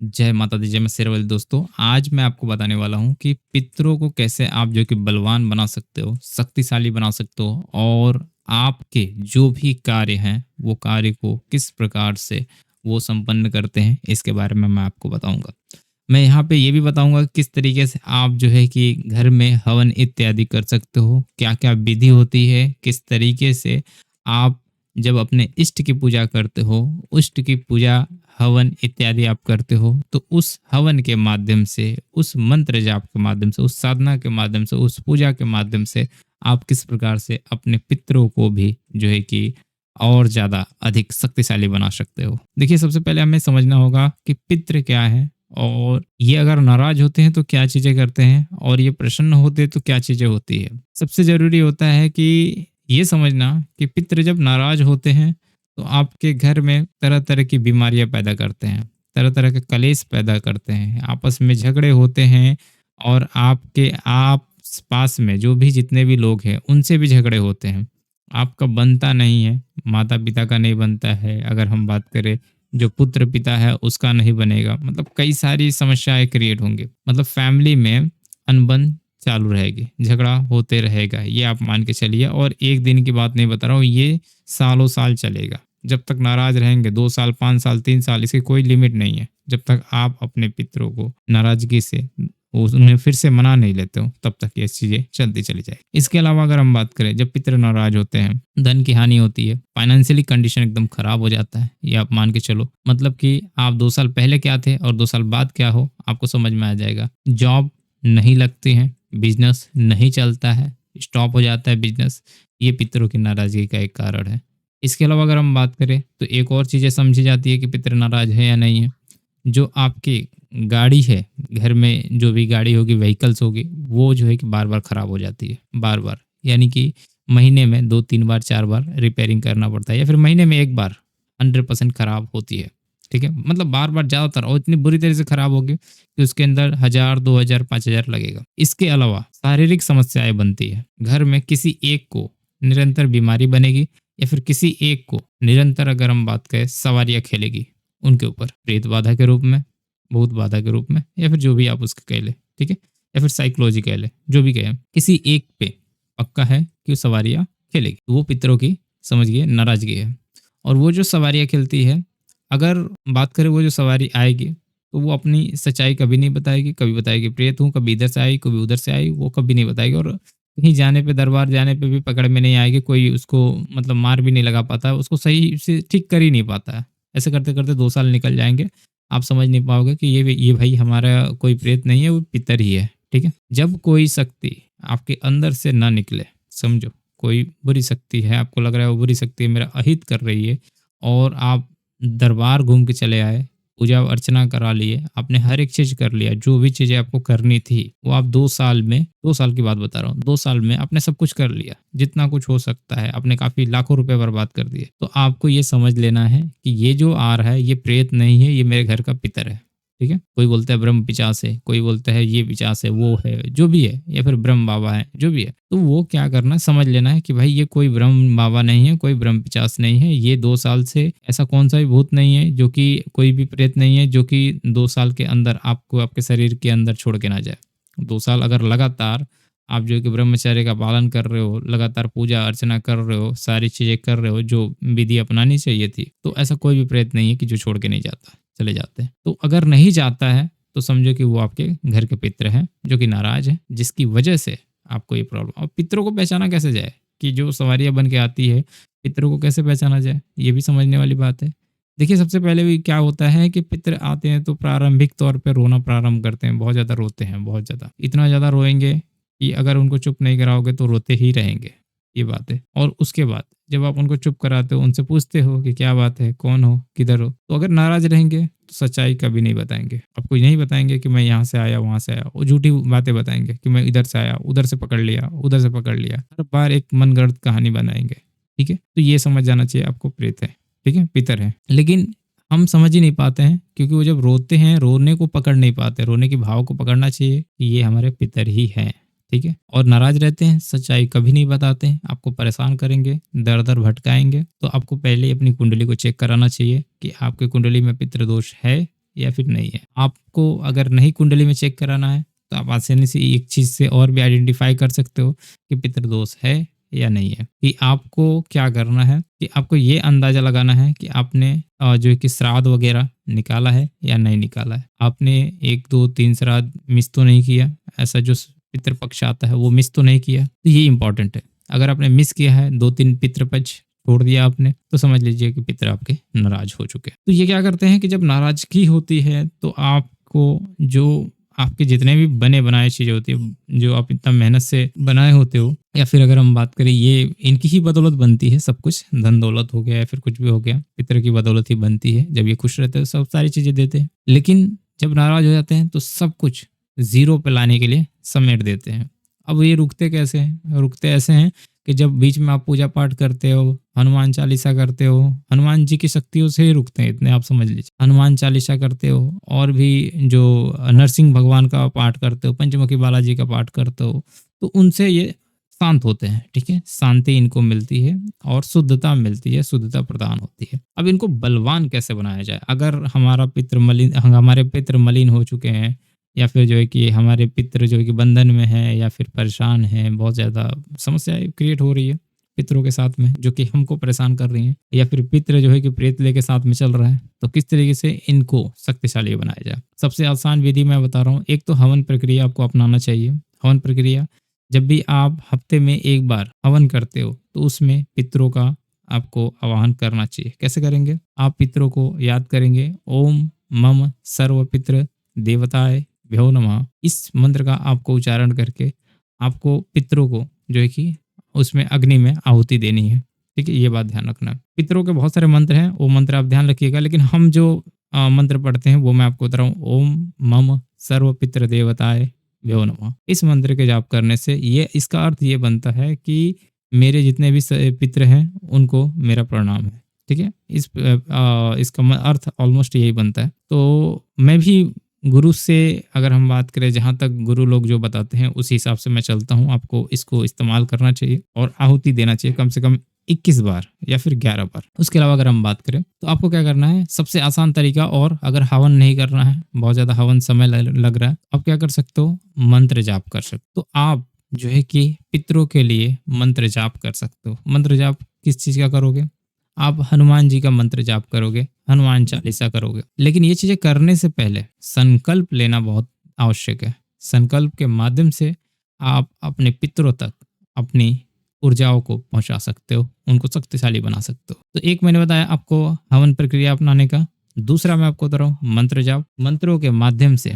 जय माता दी, जय मैं शेरवाली। दोस्तों, आज मैं आपको बताने वाला हूँ कि पितरों को कैसे आप जो कि बलवान बना सकते हो, शक्तिशाली बना सकते हो और आपके जो भी कार्य हैं, वो कार्य को किस प्रकार से वो संपन्न करते हैं, इसके बारे में मैं आपको बताऊँगा। मैं यहाँ पे ये भी बताऊँगा किस तरीके से आप जो है कि घर में हवन इत्यादि कर सकते हो, क्या-क्या विधि होती है, किस तरीके से आप जब अपने इष्ट की पूजा करते हो, इष्ट की पूजा हवन इत्यादि आप करते हो, तो उस हवन के माध्यम से, उस मंत्र जाप के माध्यम से, उस साधना के माध्यम से, उस पूजा के माध्यम से आप किस प्रकार से अपने पितरों को भी जो है कि और ज़्यादा अधिक शक्तिशाली बना सकते हो। देखिए, सबसे पहले हमें समझना होगा कि पितृ क्या है और ये अगर नाराज़ होते हैं तो क्या चीज़ें करते हैं और ये प्रसन्न होते हैं तो क्या चीज़ें होती है। सबसे ज़रूरी होता है कि ये समझना कि पितृ जब नाराज़ होते हैं तो आपके घर में तरह-तरह की बीमारियाँ पैदा करते हैं, तरह-तरह के कलेश पैदा करते हैं, आपस में झगड़े होते हैं और आपके आस-पास में जो भी जितने भी लोग हैं, उनसे भी झगड़े होते हैं। आपका बनता नहीं है, माता-पिता का नहीं बनता है, अगर हम बात करें जो पुत्र-पिता है उसका नहीं बनेगा, मतलब कई सारी समस्याएँ क्रिएट होंगी। मतलब फैमिली में अनबन चालू रहेगी, झगड़ा होते रहेगा, ये आप मान के चलिए और एक दिन की बात नहीं बता रहा हूँ, ये सालों साल चलेगा। जब तक नाराज़ रहेंगे 2 साल, 5 साल, 3 साल, इसकी कोई लिमिट नहीं है। जब तक आप अपने पितरों को नाराज़गी से उन्हें फिर से मना नहीं लेते हो, तब तक ये चीज़ें चलती चली जाएगी। इसके अलावा अगर हम बात करें, जब पितर नाराज़ होते हैं, धन की हानि होती है, फाइनेंशियली कंडीशन एकदम खराब हो जाता है, ये आप मान के चलो। मतलब कि आप 2 साल पहले क्या थे और 2 साल बाद क्या हो, आपको समझ में आ जाएगा। जॉब नहीं लगती है, बिज़नेस नहीं चलता है, स्टॉप हो जाता है बिज़नेस, ये पितरों की नाराज़गी का एक कारण है। इसके अलावा अगर हम बात करें तो एक और चीज़ें समझी जाती है कि पितर नाराज़ है या नहीं है। जो आपकी गाड़ी है, घर में जो भी गाड़ी होगी, व्हीकल्स होगी, वो जो है कि बार-बार खराब हो जाती है, बार-बार। यानी कि महीने में 2-3 बार, 4 बार रिपेयरिंग करना पड़ता है या फिर महीने में 1 बार 100% खराब होती है, ठीक है? मतलब बार-बार ज़्यादातर और इतनी बुरी तरह से खराब होगी कि उसके अंदर 1000, 2000, 5000 लगेगा। इसके अलावा शारीरिक समस्याएँ बनती है। घर में किसी एक को निरंतर बीमारी बनेगी या फिर किसी एक को निरंतर अगर हम बात करें सवारियाँ खेलेगी उनके ऊपर, प्रेत बाधा के रूप में, भूत बाधा के रूप में या फिर जो भी आप उसको कह लें, ठीक है? या फिर साइकोलॉजी कह लें, जो भी कहें, किसी एक पे पक्का है कि वो सवारियाँ खेलेगी। वो पितरों की समझिए नाराज़गी है और वो जो सवारियाँ खेलती है, अगर बात करें वो जो सवारी आएगी, तो वो अपनी सच्चाई कभी नहीं बताएगी, कभी बताएगी प्रेत हूँ, कभी इधर से आई, कभी उधर से आई, वो कभी नहीं बताएगी और कहीं जाने पे, दरबार जाने पे भी पकड़ में नहीं आएगी, कोई उसको मतलब मार भी नहीं लगा पाता है, उसको सही से ठीक कर ही नहीं पाता है। ऐसे करते-करते 2 साल निकल जाएँगे, आप समझ नहीं पाओगे कि ये भाई हमारा कोई प्रेत नहीं है, वो पितर ही है, ठीक है? जब कोई शक्ति आपके अंदर से ना निकले, समझो कोई बुरी शक्ति है, आपको लग रहा है वो बुरी शक्ति मेरा अहित कर रही है और आप दरबार घूम के चले आए, पूजा अर्चना करा लिए, आपने हर एक चीज़ कर लिया, जो भी चीज़ें आपको करनी थी, वो आप 2 साल में, 2 साल की बात बता रहा हूँ, 2 साल में आपने सब कुछ कर लिया, जितना कुछ हो सकता है, आपने काफ़ी लाखों रुपए बर्बाद कर दिए। तो आपको ये समझ लेना है कि ये जो आ रहा है, ये प्रेत नहीं है, ये मेरे घर का पितर है, ठीक है? कोई बोलता है ब्रह्म पिशाच है, कोई बोलता है ये पिशाच है, वो है, जो भी है या फिर ब्रह्म बाबा है, जो भी है। तो वो क्या करना समझ लेना है कि भाई ये कोई ब्रह्म बाबा नहीं है, कोई ब्रह्म पिशाच नहीं है, ये 2 साल से ऐसा कौन-सा भी भूत नहीं है जो कि कोई भी प्रेत नहीं है जो कि 2 साल के अंदर आपको आपके शरीर के अंदर छोड़ के ना जाए। 2 साल अगर लगातार आप जो है कि ब्रह्मचर्य का पालन कर रहे हो, लगातार पूजा अर्चना कर रहे हो, सारी चीज़ें कर रहे हो जो विधि अपनानी चाहिए थी, तो ऐसा कोई भी प्रेत नहीं है कि जो छोड़ के नहीं जाता, चले जाते हैं। तो अगर नहीं जाता है, तो समझो कि वो आपके घर के पितृ हैं, जो कि नाराज़ हैं, जिसकी वजह से आपको ये प्रॉब्लम। और पितरों को पहचाना कैसे जाए कि जो सवारियाँ बन के आती है, पितरों को कैसे पहचाना जाए, ये भी समझने वाली बात है। देखिए, सबसे पहले भी क्या होता है कि पितृ आते हैं तो प्रारंभिक तौर पे रोना प्रारंभ करते हैं, बहुत ज़्यादा रोते हैं, बहुत ज़्यादा। इतना ज़्यादा रोएँगे कि अगर उनको चुप नहीं कराओगे तो रोते ही रहेंगे, ये बात है। और उसके बाद जब आप उनको चुप कराते हो, उनसे पूछते हो कि क्या बात है, कौन हो, किधर हो? तो अगर नाराज़ रहेंगे तो सच्चाई कभी नहीं बताएँगे। आपको नहीं बताएँगे कि मैं यहाँ से आया, वहाँ से आया। वो झूठी बातें बताएँगे कि मैं इधर से आया, उधर से पकड़ लिया, उधर से पकड़ लिया। हर बार एक मनगढ़ंत कहानी बनाएँगे, ठीक है? तो ये समझ जाना चाहिए आपको प्रेत है, ठीक है? पितर है। लेकिन हम समझ ही नहीं पाते हैं क्योंकि वो जब रोते हैं, रोने को पकड़ नहीं पाते, रोने के भाव को पकड़ना चाहिए कि ये हमारे पितर ही हैं। ठीक है? और नाराज़ रहते हैं, सच्चाई कभी नहीं बताते हैं, आपको परेशान करेंगे, दर-दर भटकाएँगे। तो आपको पहले ही अपनी कुंडली को चेक कराना चाहिए कि आपकी कुंडली में पितृदोष है या फिर नहीं है। आपको अगर नहीं कुंडली में चेक कराना है तो आप आसानी से एक चीज़ से और भी आइडेंटिफाई कर सकते हो कि पितृदोष है या नहीं है। कि आपको क्या करना है कि आपको ये अंदाज़ा लगाना है कि आपने जो है कि श्राद्ध वगैरह निकाला है या नहीं निकाला है। आपने 1, 2, 3 श्राद्ध मिस तो नहीं किया, ऐसा जो पितृपक्ष आता है वो मिस तो नहीं किया, तो ये इंपॉर्टेंट है। अगर आपने मिस किया है, 2-3 पितृपक्ष छोड़ दिया आपने, तो समझ लीजिए कि पितर आपके नाराज हो चुके हैं। तो ये क्या करते हैं कि जब नाराजगी होती है तो आपको जो आपके जितने भी बने बनाए चीज़ें होती है, जो आप इतना मेहनत से बनाए होते हो, या फिर अगर हम बात करें ये इनकी ही बदौलत बनती है सब कुछ, धन दौलत हो गया या फिर कुछ भी हो गया, पितर की बदौलत ही बनती है। जब ये खुश रहते हैं सब सारी चीज़ें देते हैं, लेकिन जब नाराज हो जाते हैं तो सब कुछ ज़ीरो पे लाने के लिए समेट देते हैं। अब ये रुकते कैसे हैं? रुकते ऐसे हैं कि जब बीच में आप पूजा पाठ करते हो, हनुमान चालीसा करते हो, हनुमान जी की शक्तियों से ही रुकते हैं इतने, आप समझ लीजिए। हनुमान चालीसा करते हो और भी जो नरसिंह भगवान का पाठ करते हो, पंचमुखी बालाजी का पाठ करते हो, तो उनसे ये शांत होते हैं। ठीक है, शांति इनको मिलती है और शुद्धता मिलती है, शुद्धता प्रदान होती है। अब इनको बलवान कैसे बनाया जाए? अगर हमारे पितृ मलिन हो चुके हैं, या फिर जो है कि हमारे पितृ जो है कि बंधन में है या फिर परेशान है, बहुत ज़्यादा समस्याएं क्रिएट हो रही है पितरों के साथ में, जो कि हमको परेशान कर रही हैं, या फिर पितृ जो है कि प्रेत लेके साथ में चल रहा है, तो किस तरीके से इनको शक्तिशाली बनाया जाए? सबसे आसान विधि मैं बता रहा हूँ। एक तो हवन प्रक्रिया आपको अपनाना चाहिए। हवन प्रक्रिया, जब भी आप हफ्ते में 1 बार हवन करते हो तो उसमें पितरों का आपको आवाहन करना चाहिए। कैसे करेंगे? आप पितरों को याद करेंगे, ओम मम सर्व पितृ देवताय भ्यो नमः। इस मंत्र का आपको उच्चारण करके आपको पितरों को जो है कि उसमें अग्नि में आहुति देनी है। ठीक है, ये बात ध्यान रखना। पितरों के बहुत सारे मंत्र हैं, वो मंत्र आप ध्यान रखिएगा, लेकिन हम जो मंत्र पढ़ते हैं वो मैं आपको बता रहा हूँ। ओम मम सर्व पितृ देवताय भ्यो नमः। इस मंत्र के जाप करने से ये इसका अर्थ ये बनता है कि मेरे जितने भी पितृ हैं उनको मेरा प्रणाम है। ठीक है, इसका अर्थ ऑलमोस्ट यही बनता है। तो मैं भी गुरु से, अगर हम बात करें, जहाँ तक गुरु लोग जो बताते हैं उसी हिसाब से मैं चलता हूँ। आपको इसको इस्तेमाल करना चाहिए और आहुति देना चाहिए कम से कम 21 बार या फिर 11 बार। उसके अलावा अगर हम बात करें तो आपको क्या करना है, सबसे आसान तरीका, और अगर हवन नहीं करना है, बहुत ज़्यादा हवन समय लग रहा है, आप क्या कर सकते हो? मंत्र जाप कर सकते हो। तो आप जो है कि पितरों के लिए मंत्र जाप कर सकते हो। मंत्र जाप किस चीज़ का करोगे? आप हनुमान जी का मंत्र जाप करोगे, हनुमान चालीसा करोगे। लेकिन ये चीजें करने से पहले संकल्प लेना बहुत आवश्यक है। संकल्प के माध्यम से आप अपने पितरों तक अपनी ऊर्जाओं को पहुंचा सकते हो, उनको शक्तिशाली बना सकते हो। तो एक मैंने बताया आपको हवन प्रक्रिया अपनाने का। दूसरा मैं आपको बता रहा हूँ मंत्र जाप। मंत्रों के माध्यम से